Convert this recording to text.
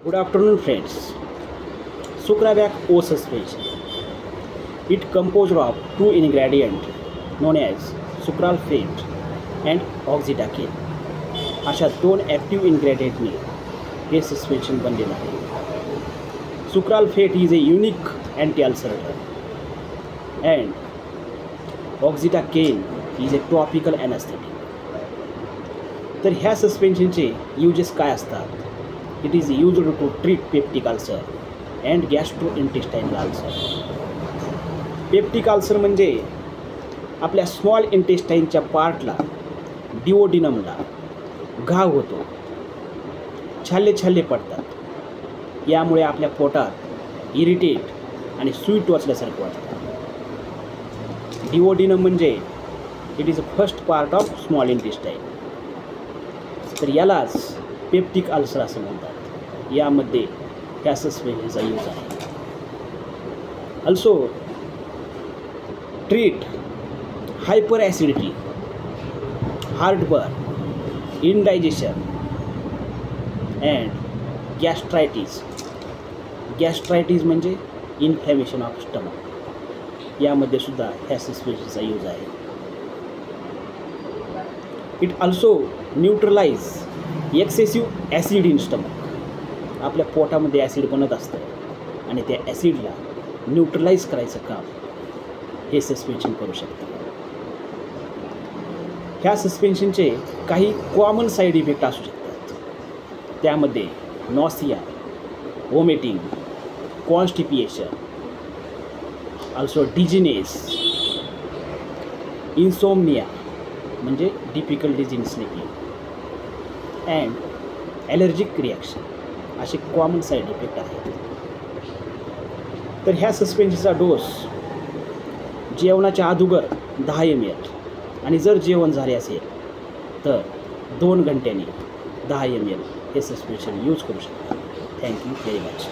Good afternoon, friends. Sucravac O suspension. It composed of two ingredients known as sucralfate and oxidacane. अशा दोन active इन्ग्रेडियंटने हे suspension बनलेलं आहे. Sucralfate is a unique anti ulcerator and oxetacaine is a topical anaesthetic. तर ह्या सस्पेन्शनचे uses काय असतात? It is used to treat peptic ulcer and gastrointestinal ulcer. Peptic ulcer म्हणजे आपल्या स्मॉल इंटेस्टाईनच्या पार्टला, डिओडिनमला घाव होतो, छाल्ले छाल्ले पडतात. यामुळे आपल्या पोटात इरिटेट आणि सुई टोचल्यासारखं वाटतं. डिओडिनम म्हणजे it is a first part of small intestine. तर यालाच पेप्टिक अल्सर असं म्हणतात. यामध्ये ह्या सस्पेन्शनचा यूज आहे. Also treat hyper acidity, heartburn, indigestion and gastritis. Gastritis म्हणजे इन्फ्लॅमेशन ऑफ स्टमक. यामध्ये सुद्धा ह्या सस्पेन्शनचा यूज आहे. It also neutralise excessive acid in stomach. आपल्या पोटामध्ये ॲसिड बनत असतं आणि त्या ॲसिडला न्यूट्रलाइज करायचं काम हे सस्पेन्शन करू शकतं. ह्या सस्पेन्शनचे काही कॉमन साईड इफेक्ट असू शकतात. त्यामध्ये नॉसिया, वॉमिटिंग, कॉन्स्टिपिएशन, ऑल्सो डिजिनेस, इन्सोमनिया म्हणजे difficulties in sleeping and allergic reaction असे कॉमन साईड इफेक्ट आहेत. तर ह्या सस्पेन्शनचा डोस जेवणाच्या अगोदर 10 ml आणि जर जेवण झाले असेल तर 2 घंट्यांनी 10 ml हे सस्पेन्शन यूज करू शकता. Thank you very much.